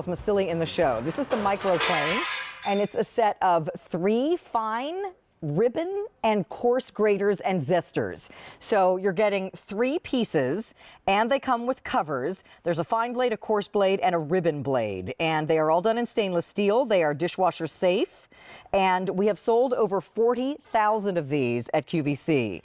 Masili in the show. This is the Microplane, and it's a set of 3 fine ribbon and coarse graters and zesters. So you're getting 3 pieces, and they come with covers. There's a fine blade, a coarse blade, and a ribbon blade, and they are all done in stainless steel. They are dishwasher safe, and we have sold over 40,000 of these at QVC.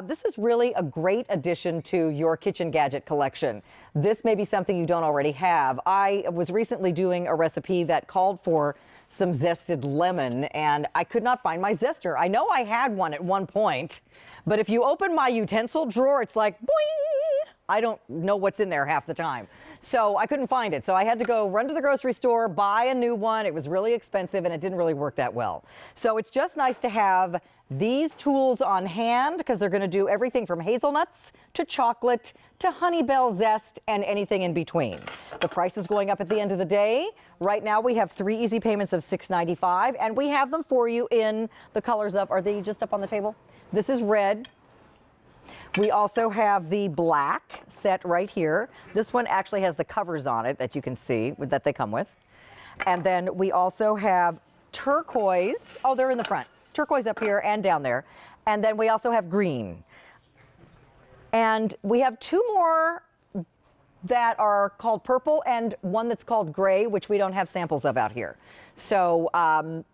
This is really a great addition to your kitchen gadget collection. This may be something you don't already have. I was recently doing a recipe that called for some zested lemon, and I could not find my zester. I know I had one at one point, but if you open my utensil drawer, it's like, boing! I don't know what's in there half the time. So I couldn't find it. So I had to go run to the grocery store, buy a new one. It was really expensive, and it didn't really work that well. So it's just nice to have these tools on hand, because they're going to do everything from hazelnuts to chocolate to Honeybell zest and anything in between. The price is going up at the end of the day. Right now we have 3 easy payments of $6.95, and we have them for you in the colors of, are they just up on the table? This is red. We also have the black set right here. This one actually has the covers on it that you can see that they come with. And then we also have turquoise. Oh, they're in the front. Turquoise up here and down there. And then we also have green. And we have 2 more that are called purple and one that's called gray, which we don't have samples of out here. So,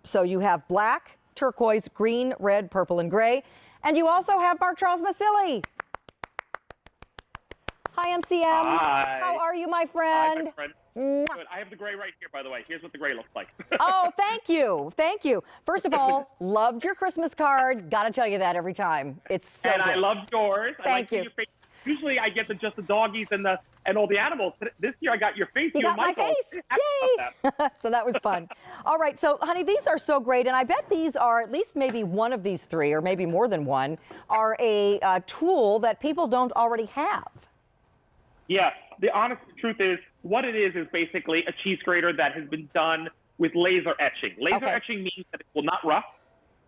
so you have black, turquoise, green, red, purple, and gray. And you also have Mark Charles Masili. Hi, MCM. Hi. How are you, my friend? Hi, my friend. Good. I have the gray right here, by the way. Here's what the gray looks like. Oh, thank you. Thank you. First of all, loved your Christmas card. Got to tell you that every time. It's so and good. I loved yours. Thank you. Your face. Usually I get just the doggies and all the animals. This year I got your face. You got my face. Yay. So that was fun. All right. So, honey, these are so great. And I bet these are, at least maybe one of these 3, or maybe more than one, are a tool that people don't already have. Yeah. The honest truth is, what it is basically a cheese grater that has been done with laser etching. Laser etching means that it will not rough.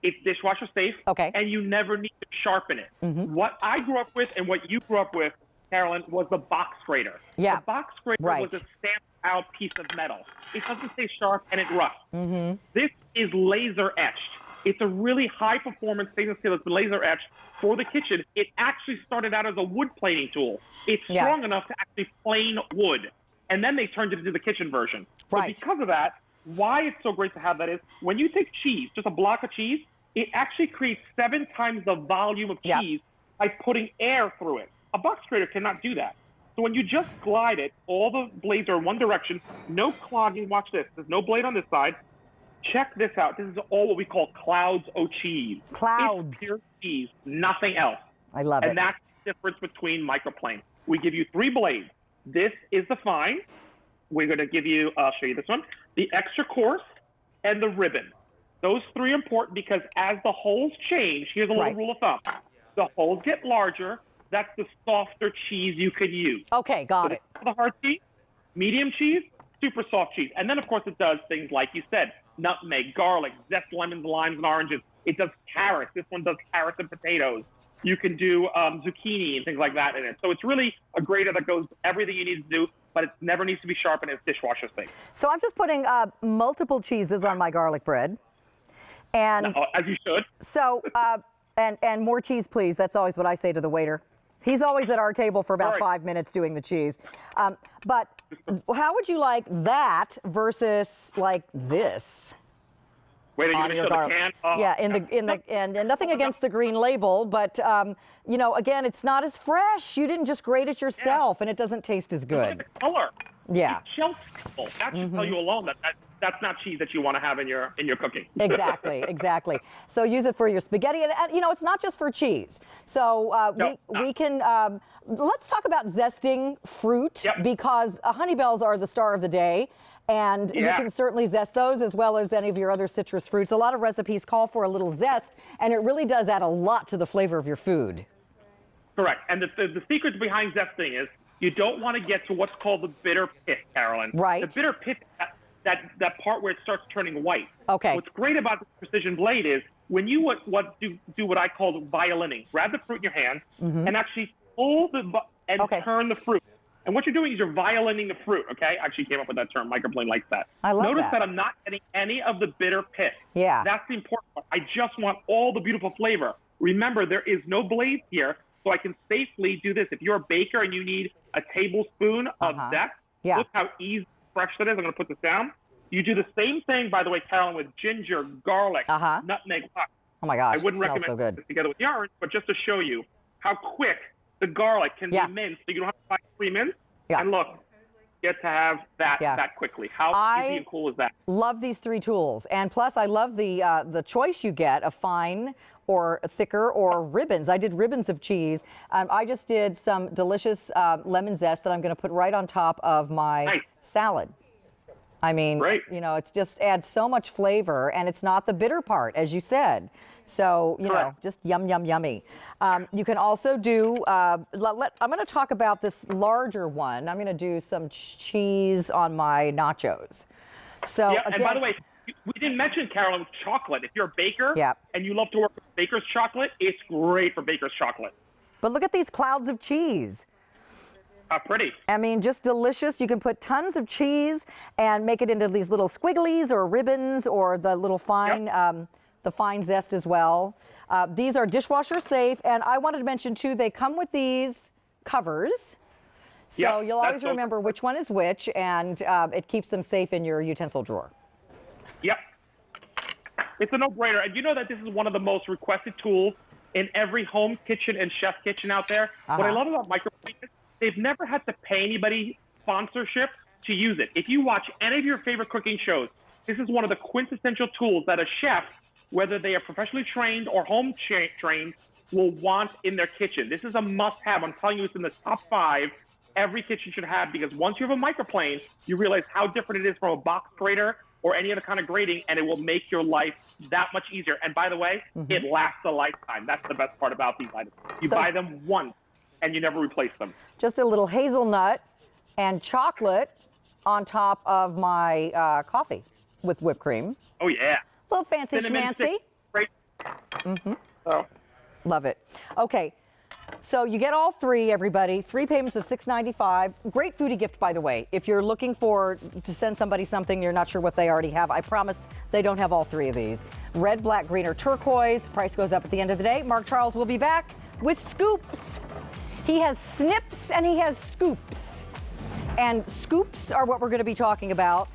It's dishwasher safe, and you never need to sharpen it. What I grew up with and what you grew up with, Carolyn, was the box grater. Yeah. The box grater was a stamped out piece of metal. It doesn't stay sharp and it roughs. This is laser etched. It's a really high performance stainless steel that's been laser etched for the kitchen. It actually started out as a wood planing tool. It's strong enough to actually plane wood. And then they turned it into the kitchen version. So because of that, why it's so great to have that is when you take cheese, just a block of cheese, it actually creates 7 times the volume of cheese by putting air through it. A box grater cannot do that. So when you just glide it, all the blades are in one direction, no clogging. Watch this. There's no blade on this side. Check this out. This is all what we call clouds o' cheese. Clouds. It's pure cheese, nothing else. I love it. And that's the difference between Microplane. We give you 3 blades. This is the fine. We're going to give you, I'll show you this one, the extra coarse and the ribbon. Those 3 are important because as the holes change, here's a little rule of thumb. The holes get larger. That's the softer cheese you could use. Okay, got it. The hard cheese, medium cheese, super soft cheese. And then, of course, it does things like you said, nutmeg, garlic, zest lemons, limes, and oranges. It does carrots. This one does carrots and potatoes. You can do zucchini and things like that in it. So it's really a grater that goes everything you need to do, but it never needs to be sharpened. It's dishwasher safe. So I'm just putting multiple cheeses on my garlic bread. And as you should. So, and more cheese, please. That's always what I say to the waiter. He's always at our table for about 5 minutes doing the cheese. But how would you like that versus like this? Wait, are you going to show the can? Oh. Yeah, and nothing against the green label, but you know, again, it's not as fresh. You didn't just grate it yourself, and it doesn't taste as good. Look at the color. Yeah. It's shelf stable. That should tell you alone that that's not cheese that you want to have in your cooking. Exactly, exactly. So use it for your spaghetti, and you know, it's not just for cheese. So we can let's talk about zesting fruit because Honeybells are the star of the day. And you can certainly zest those as well as any of your other citrus fruits. A lot of recipes call for a little zest, and it really does add a lot to the flavor of your food. Correct. And the secret behind zesting is you don't want to get to what's called the bitter pith, Carolyn. Right. The bitter pith, that part where it starts turning white. Okay. What's great about the precision blade is when you do what I call violining, grab the fruit in your hand and actually pull and turn the fruit. And what you're doing is you're violining the fruit, okay? I actually came up with that term. Microplane likes that. I love Notice that. that I'm not getting any of the bitter pith. Yeah. That's the important part. I just want all the beautiful flavor. Remember, there is no blades here, so I can safely do this. If you're a baker and you need a tablespoon of zest, Yeah. look how easy fresh that is. I'm going to put this down. You do the same thing, by the way, Carolyn, with ginger, garlic, nutmeg. Oh my gosh, I wouldn't it smells recommend so good. this together with the orange, but just to show you how quick the garlic can be minced, so you don't have to buy 3 minutes. Yeah. And look, get to have that that quickly. How easy and cool is that? Love these 3 tools, and plus I love the choice you get of fine or thicker or ribbons. I did ribbons of cheese. I just did some delicious lemon zest that I'm going to put right on top of my salad. I mean, you know, it's just adds so much flavor, and it's not the bitter part, as you said. So, you know, just yum, yum, yummy. You can also do, I'm going to talk about this larger one. I'm going to do some cheese on my nachos. So, yeah, again, and by the way, we didn't mention, Carolyn, with chocolate. If you're a baker and you love to work with baker's chocolate, it's great for baker's chocolate. But look at these clouds of cheese. Pretty. I mean, just delicious. You can put tons of cheese and make it into these little squigglies or ribbons or the little fine, the fine zest as well. These are dishwasher safe, and I wanted to mention too, they come with these covers. So you'll always remember which one is which, and it keeps them safe in your utensil drawer. Yep. It's a no-brainer. And you know that this is one of the most requested tools in every home kitchen and chef kitchen out there. What I love about Microplane is they've never had to pay anybody sponsorship to use it. If you watch any of your favorite cooking shows, this is one of the quintessential tools that a chef, whether they are professionally trained or home trained, will want in their kitchen. This is a must-have. I'm telling you, it's in the top 5 every kitchen should have, because once you have a microplane, you realize how different it is from a box grater or any other kind of grating, and it will make your life that much easier. And by the way, it lasts a lifetime. That's the best part about these items. You buy them once, and you never replace them. Just a little hazelnut and chocolate on top of my coffee with whipped cream. Oh, yeah. A little fancy schmancy. Great. So. Love it. Okay, so you get all 3, everybody. 3 payments of $6.95. Great foodie gift, by the way. If you're looking to send somebody something, you're not sure what they already have, I promise they don't have all 3 of these. Red, black, green, or turquoise. Price goes up at the end of the day. Mark Charles will be back with scoops. He has snips and he has scoops. And scoops are what we're going to be talking about.